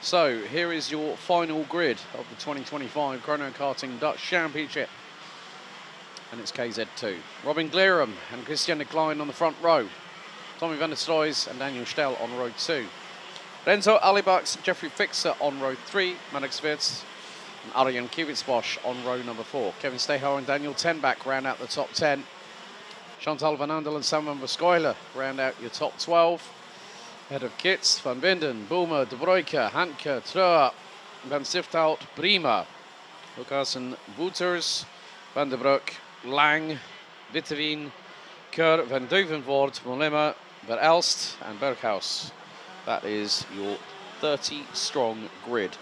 So here is your final grid of the 2025 Chrono Karting Dutch Championship. And it's KZ2. Robin Glerum and Christian de Klein on the front row. Tommy van der Stroys and Daniel Stel on row 2. Renzo Alibaks, Jeffrey Fixer on row 3. Maddox Wirtz and Arjan Kivitsbosch on row number 4. Kevin Steho and Daniel Tenbach round out the top 10. Chantal van Andel and Sam van Verschoyle round out your top 12. Head of kits, Van Binden, Boomer, De Bruyke, Hanke, Treuer, Van Siftout, Prima, Lucassen, Wouters, Van der Broek, Lang, Witteveen, Keur, Van Duivenvoort, Mollema, Ver Elst and Berghaus. That is your 30-strong grid.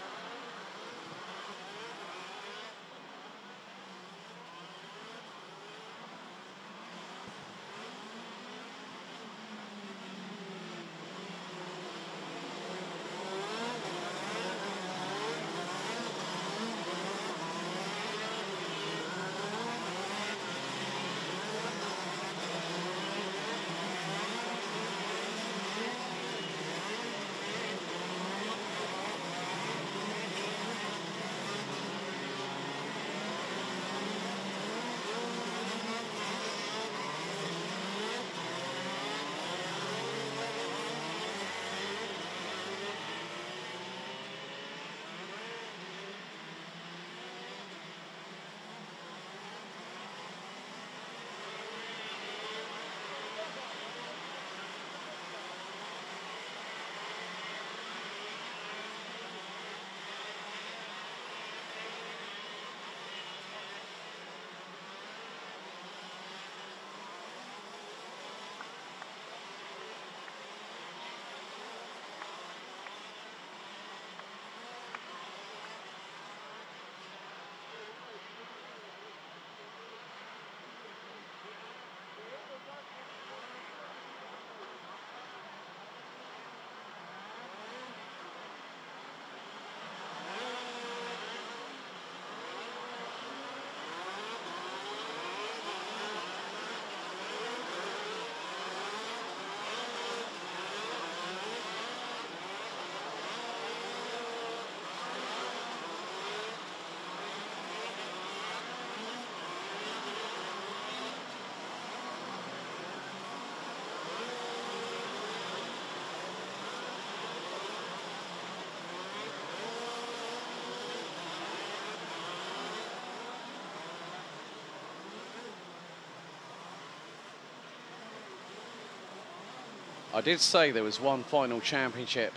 I did say there was one final championship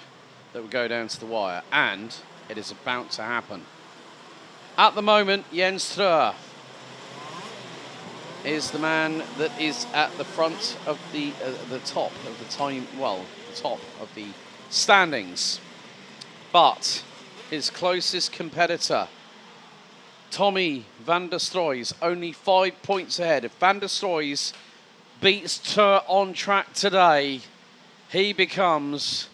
that would go down to the wire, and it is about to happen. At the moment, Jens Treuer is the man that is at the front of the top of the top of the standings. But his closest competitor, Tommy van der Stroys, only 5 points ahead. If van der Stroys beats Treuer on track today, he becomes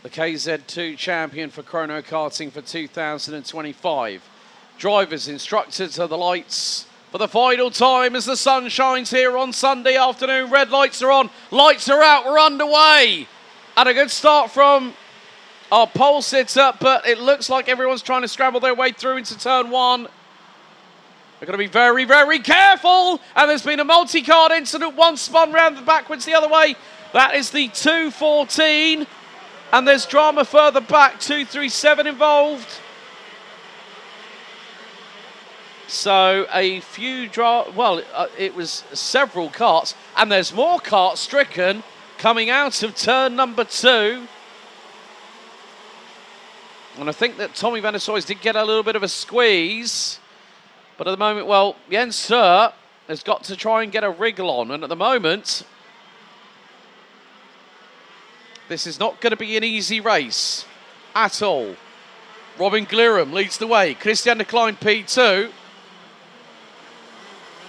the KZ2 champion for Chrono Karting for 2025. Drivers instructed to the lights for the final time as the sun shines here on Sunday afternoon. Red lights are on, lights are out, we're underway. And a good start from our pole sitter, but it looks like everyone's trying to scramble their way through into turn 1. They're going to be very, very careful. And there's been a multi-card incident. One spun round backwards the other way. That is the 214. And there's drama further back. 237 involved. So a few it was several carts. And there's more carts stricken coming out of turn number 2. And I think that Tommy van der Stroys did get a little bit of a squeeze. But at the moment, well, Jens Treuer has got to try and get a wriggle on. And at the moment, this is not going to be an easy race at all. Robin Glerum leads the way. Christian de Klein P2.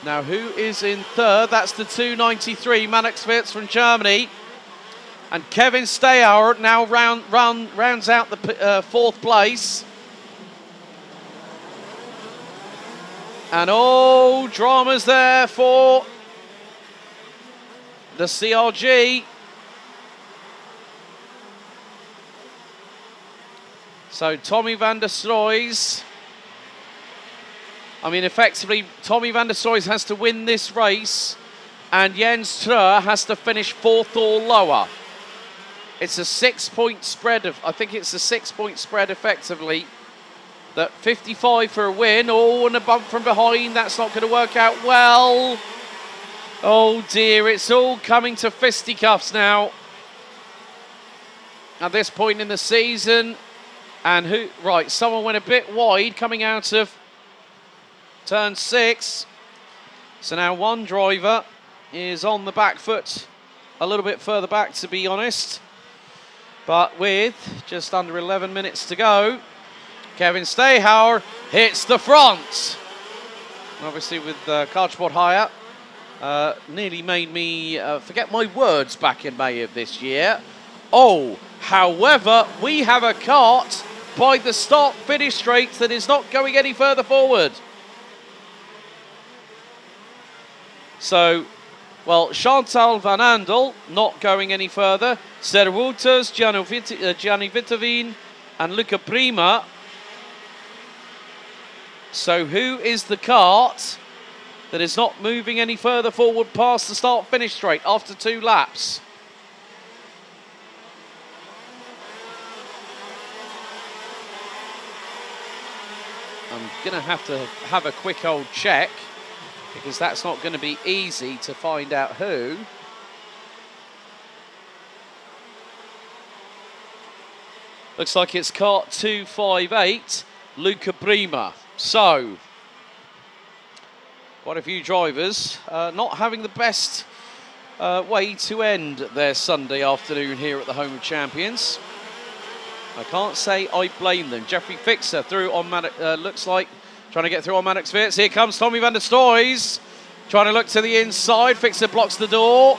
Now, who is in third? That's the 293, Maddox Wirtz from Germany. And Kevin Steyer now rounds out the fourth place. And oh, drama's there for the CRG. So Tommy van der Stroys, I mean, effectively, Tommy van der Stroys has to win this race, and Jens Treur has to finish 4th or lower. It's a 6-point spread I think it's a 6-point spread effectively. That 55 for a win. Oh, and a bump from behind. That's not going to work out well. Oh dear, it's all coming to fisticuffs now. At this point in the season. And right, someone went a bit wide coming out of turn 6. So now one driver is on the back foot. A little bit further back, to be honest. But with just under 11 minutes to go, Kevin Stayhauer hits the front. Obviously with Kartsport Hire, nearly made me forget my words back in May of this year. Oh, however, we have a kart by the start-finish straight that is not going any further forward. So, well, Chantal Van Andel not going any further. Ster Wouters, Gianni Vitovin and Luca Prima. So who is the kart that is not moving any further forward past the start-finish straight after 2 laps? I'm going to have a quick old check, because that's not going to be easy to find out who. Looks like it's kart 258, Luca Prima. So, quite a few drivers not having the best way to end their Sunday afternoon here at the Home of Champions. I can't say I blame them. Jeffrey Fixer through on looks like trying to get through on Maddox Fitz. Here comes Tommy van der Stroys, trying to look to the inside. Fixer blocks the door.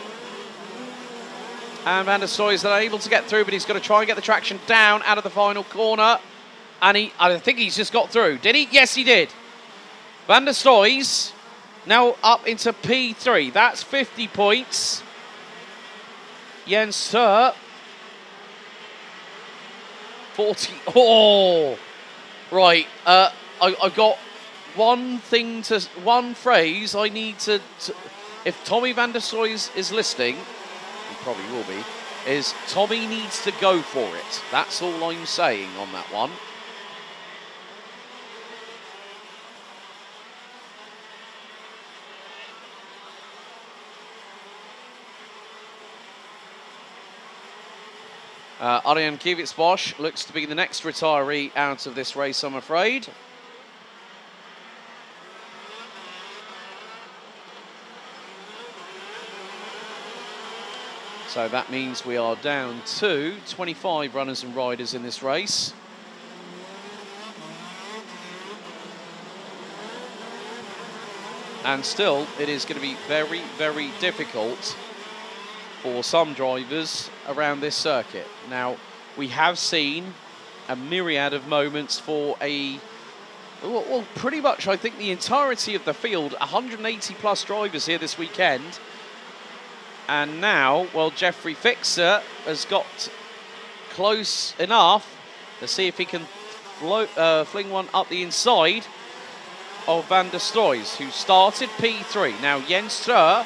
And van der Stroy is unable to get through, but he's got to try and get the traction down out of the final corner. And I think he's just got through. Did he? Yes, he did. Van der Stroy now up into P3. That's 50 points. Jens Treur, 40. Oh, right. I've got one phrase I need to if Tommy van der Stroy is listening, he probably will be, is Tommy needs to go for it. That's all I'm saying on that one. Arjan Kivits-Bosch looks to be the next retiree out of this race, I'm afraid. So that means we are down to 25 runners and riders in this race. And still, it is going to be very, very difficult for some drivers around this circuit. Now, we have seen a myriad of moments for well, pretty much, I think, the entirety of the field, 180 plus drivers here this weekend. And now, well, Jeffrey Fixer has got close enough to see if he can fling one up the inside of Van der Stroys, who started P3. Now, Jens Treur,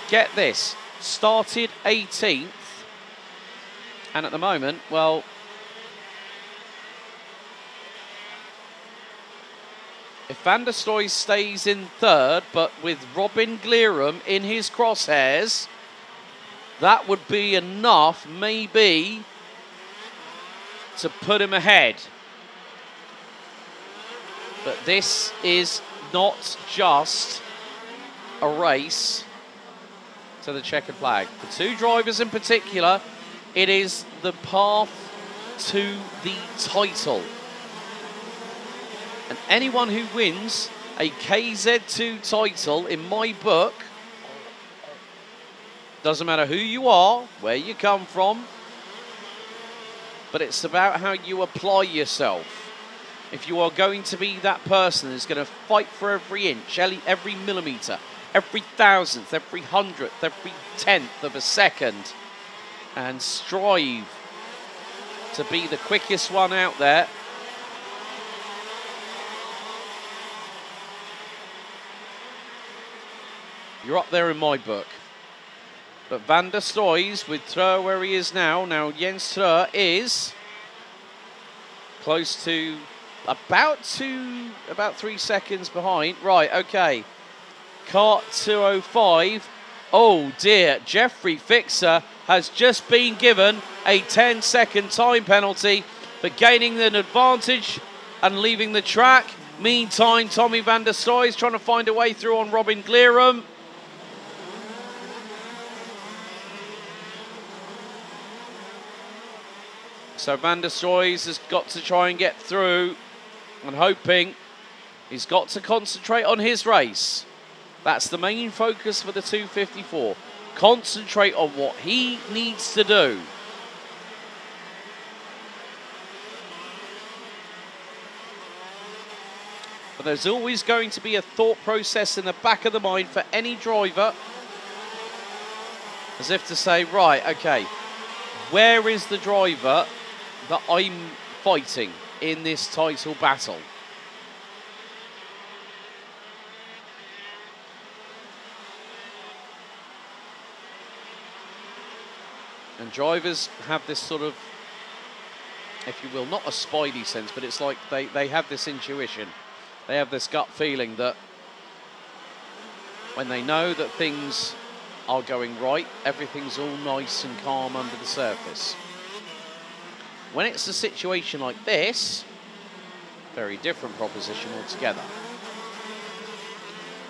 get this, started 18th. And at the moment, well, if Van der Stroys stays in 3rd, but with Robin Glerum in his crosshairs, that would be enough, maybe, to put him ahead. But this is not just a race to the checkered flag. For 2 drivers in particular, it is the path to the title. And anyone who wins a KZ2 title, in my book, doesn't matter who you are, where you come from, but it's about how you apply yourself. If you are going to be that person who's going to fight for every inch, every millimetre, every thousandth, every hundredth, every tenth of a second, and strive to be the quickest one out there, You're up there in my book. But Van der Stoys with Treur where he is now. Now Jens Treur is close to about 3 seconds behind. Right, okay. Kart 205. Oh dear, Jeffrey Fixer has just been given a 10-second time penalty for gaining an advantage and leaving the track. Meantime, Tommy Van der Stoy is trying to find a way through on Robin Glerum. So Van der Stoy has got to try and get through, and hoping he's got to concentrate on his race. That's the main focus for the 254. Concentrate on what he needs to do. But there's always going to be a thought process in the back of the mind for any driver, as if to say, right, okay, where is the driver that I'm fighting in this title battle? And drivers have this sort of, if you will, not a spidey sense, but it's like they have this intuition. They have this gut feeling that when they know that things are going right, everything's all nice and calm under the surface. When it's a situation like this, very different proposition altogether.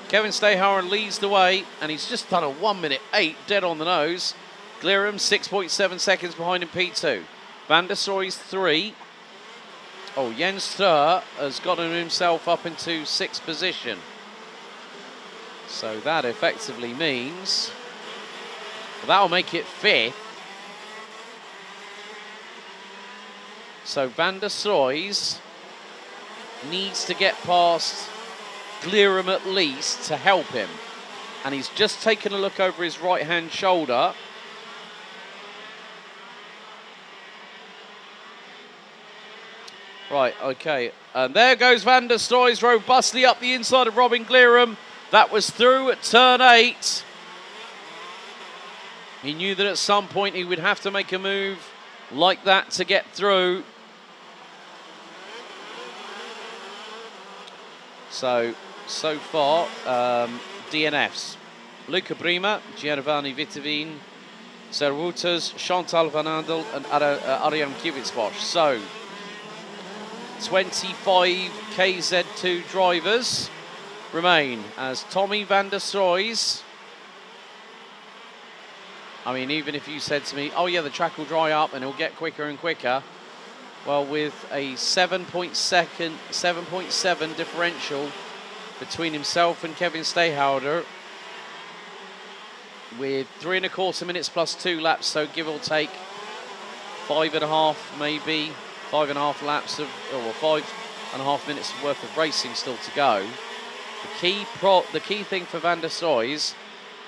Kevin Stayhauer leads the way, and he's just done a 1:08 dead on the nose. Glerum 6.7 seconds behind in P2. Van der Stoy's 3. Oh, Jens Treur has gotten himself up into 6th position. So that effectively means that'll make it 5th. So Van der Stoy needs to get past Glerum at least to help him. And he's just taken a look over his right-hand shoulder. Right, okay. And there goes Van der Stoy robustly up the inside of Robin Glerum. That was through at turn 8. He knew that at some point he would have to make a move like that to get through. So far, DNFs. Luca Prima, Giovanni Vittavin, Servutas, Chantal Van Andel and Arjan Kivitsbosch. So 25 KZ2 drivers remain as Tommy Van der Stoy. I mean, even if you said to me, oh yeah, the track will dry up and it'll get quicker and quicker. Well, with a 7.7 differential between himself and Kevin Stayhauer, with 3.25 minutes plus 2 laps, so give or take 5.5, maybe 5.5 laps of, or 5.5 minutes worth of racing still to go. The key thing for Van der Stoy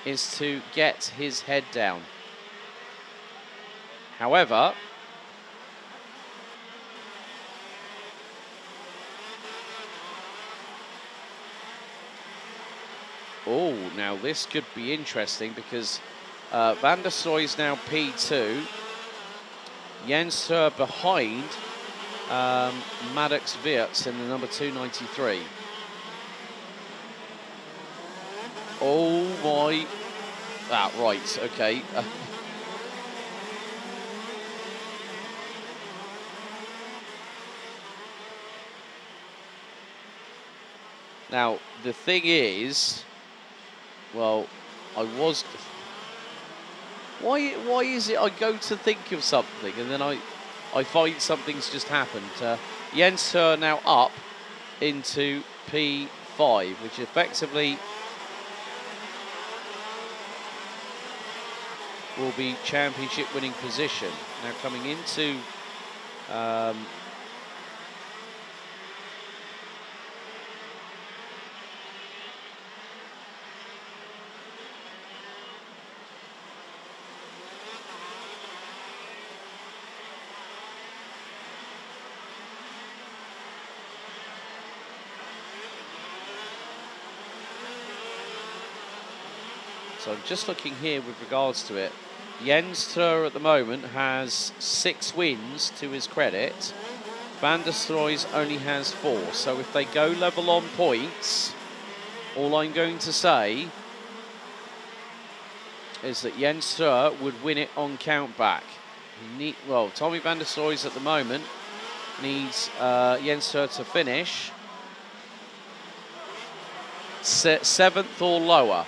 is to get his head down. However, oh, now this could be interesting because Van der Stoy is now P2. Jens Treur behind Maddox Wirtz in the number 293. Oh my, right, okay. Now, the thing is, well, why is it I go to think of something and then I find something's just happened? Jens Treur now up into P5, which effectively will be championship winning position. Now coming into So I'm just looking here with regards to it. Jens Tur at the moment has 6 wins to his credit. Van der Stroy's only has 4. So if they go level on points, all I'm going to say is that Jens Tur would win it on countback. Well, Tommy van der Stroy's at the moment needs Jens Tur to finish 7th or lower.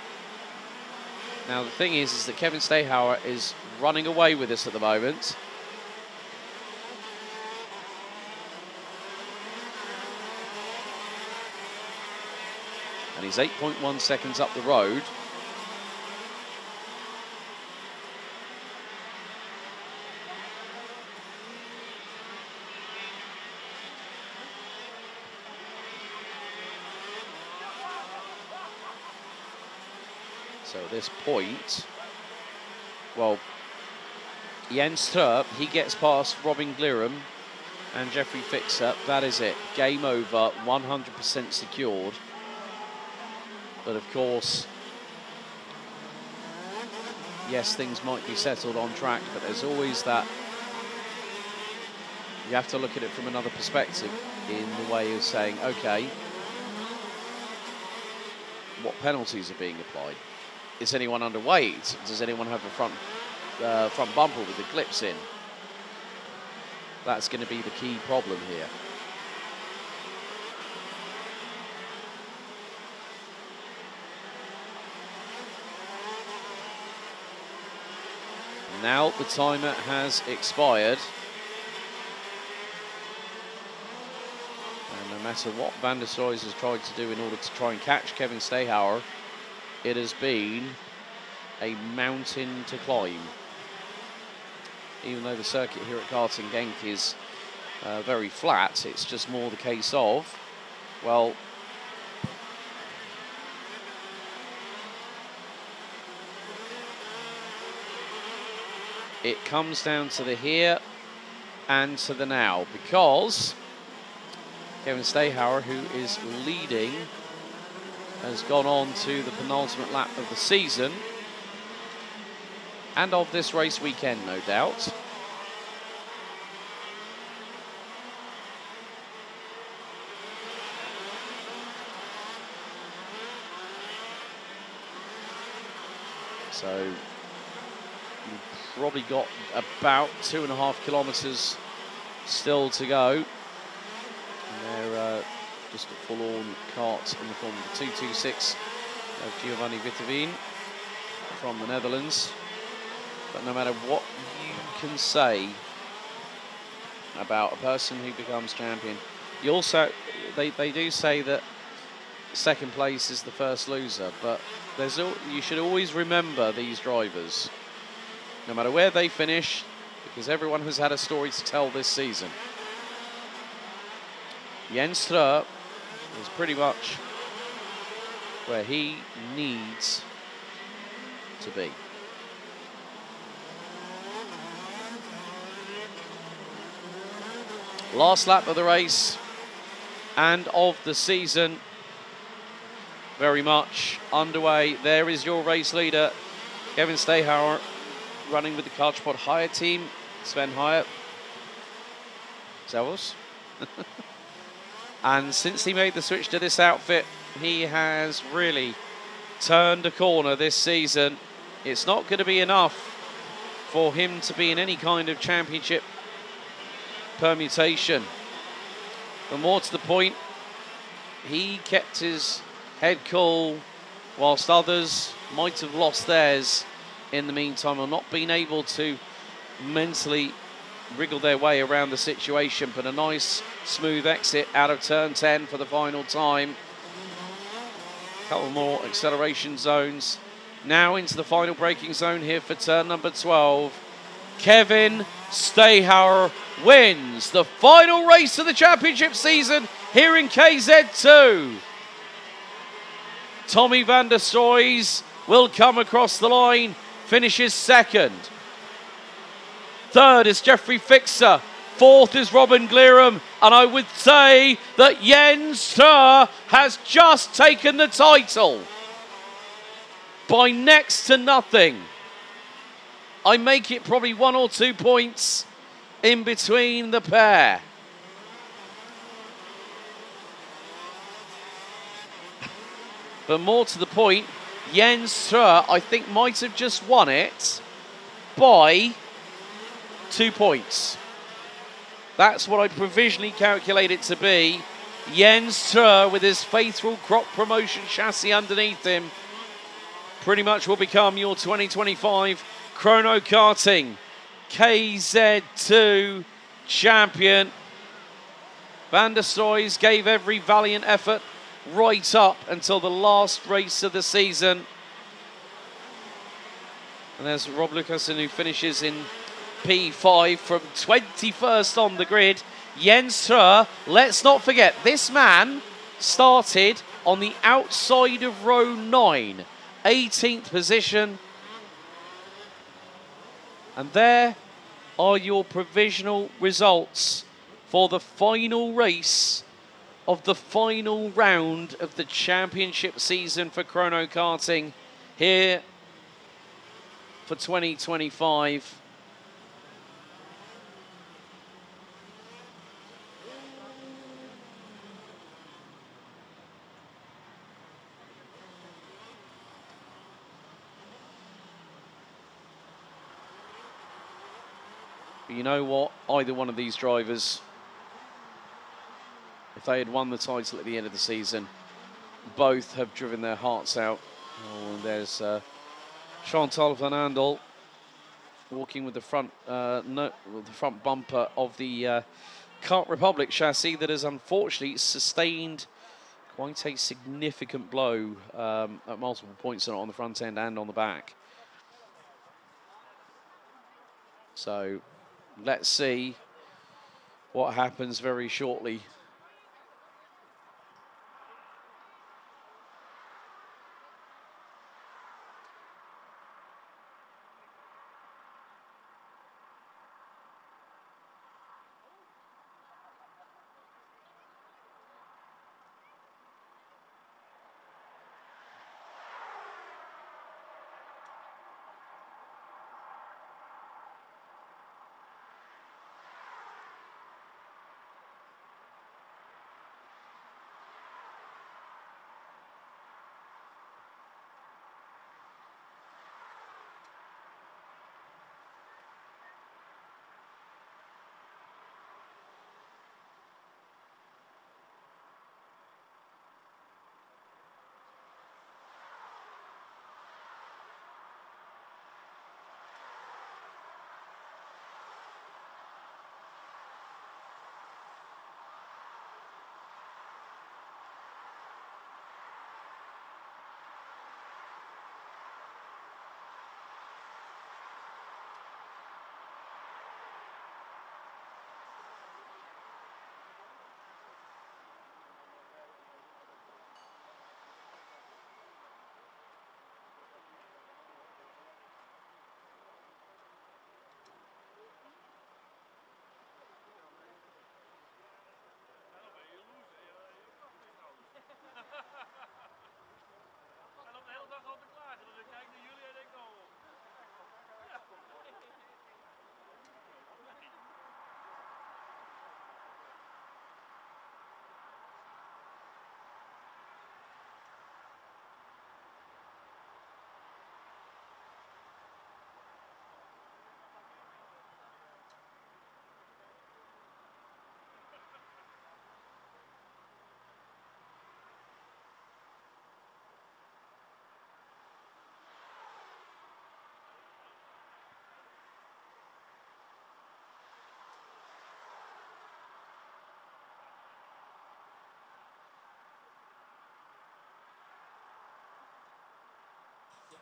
Now the thing is that Kevin Stayhauer is running away with this at the moment. And he's 8.1 seconds up the road. So at this point, well, Jens Tur, he gets past Robin Glirum and Jeffrey Fixer. That is it. Game over, 100% secured. But of course, yes, things might be settled on track, but there's always that. You have to look at it from another perspective in the way of saying, okay, what penalties are being applied? Is anyone underweight? Does anyone have a front bumper with the clips in? That's going to be the key problem here. Now the timer has expired. And no matter what Van der Stroy has tried to do in order to try and catch Kevin Stayhauer, it has been a mountain to climb. Even though the circuit here at Karting Genk is very flat, it's just more the case of, well, it comes down to the here and to the now, because Kevin Stayhauer, who is leading, has gone on to the penultimate lap of the season and of this race weekend, no doubt. So we've probably got about 2.5 kilometres still to go. And they're just a full-on kart in the form of the 226 of Giovanni Witteveen from the Netherlands. But no matter what you can say about a person who becomes champion, you also, they do say that second place is the first loser, but you should always remember these drivers, no matter where they finish, because everyone has had a story to tell this season. Jens Tur is pretty much where he needs to be. Last lap of the race and of the season, very much underway. There is your race leader, Kevin Stayhauer, running with the Kartsport Hire team, Sven Hire. Servus. And since he made the switch to this outfit, he has really turned a corner this season. It's not going to be enough for him to be in any kind of championship permutation. But more to the point, he kept his head cool whilst others might have lost theirs in the meantime, or not been able to mentally wriggle their way around the situation. But a nice smooth exit out of turn 10 for the final time. A couple more acceleration zones. Now into the final braking zone here for turn number 12. Kevin Stayhauer wins the final race of the championship season here in KZ2. Tommy van der Stroy will come across the line, finishes second. Third is Jeffrey Fixer. Fourth is Robin Glirum. And I would say that Jens Tur has just taken the title. by next to nothing. I make it probably 1 or 2 points in between the pair. But more to the point, Jens Tre, I think, might have just won it by 2 points. That's what I provisionally calculate it to be. Jens Tre, with his faithful crop promotion chassis underneath him, pretty much will become your 2025 Chrono Karting KZ2 champion. Van der Stroys gave every valiant effort right up until the last race of the season. And there's Rob Lucassen, who finishes in P5 from 21st on the grid. Jens Tre, let's not forget, this man started on the outside of row 9, 18th position. And there are your provisional results for the final race of the final round of the championship season for Chrono Karting here for 2025. But you know what? Either one of these drivers, if they had won the title at the end of the season, both have driven their hearts out. Oh, and there's Chantal Van Andel walking with the front the front bumper of the Kart Republic chassis that has unfortunately sustained quite a significant blow at multiple points on the front end and on the back. So let's see what happens very shortly.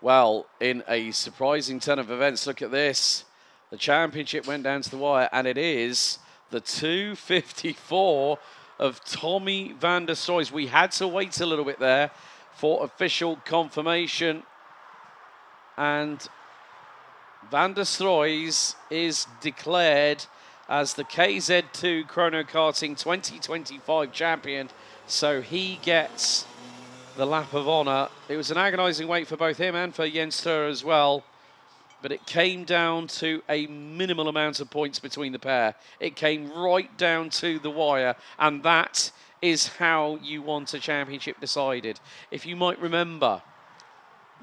Well, in a surprising turn of events, look at this. The championship went down to the wire, and it is the 254 of Tommy Van der Stroys. We had to wait a little bit there for official confirmation. And Van der Stroys is declared as the KZ2 Chrono Karting 2025 champion. So he gets the lap of honour. It was an agonising wait for both him and for Jens Sture as well. But it came down to a minimal amount of points between the pair. It came right down to the wire, and that is how you want a championship decided. If you might remember,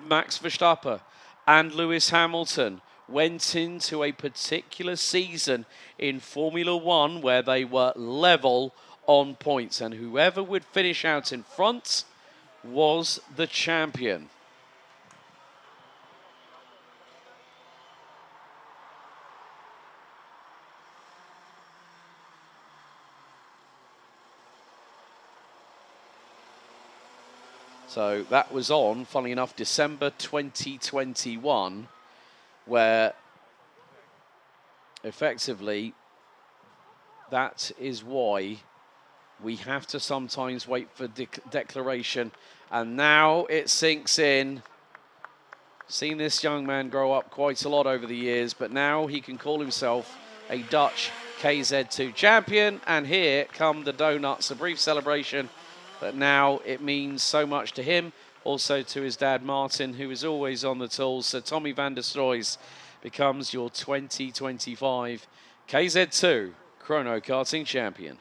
Max Verstappen and Lewis Hamilton went into a particular season in Formula One where they were level on points, and whoever would finish out in front was the champion. So that was on, funnily enough, December 2021, where effectively that is why we have to sometimes wait for declaration. And now it sinks in. Seen this young man grow up quite a lot over the years, but now he can call himself a Dutch KZ2 champion. And here come the donuts, a brief celebration. But now it means so much to him, also to his dad, Martin, who is always on the tools. So Tommy van der Stroys becomes your 2025 KZ2 Chrono Karting champion.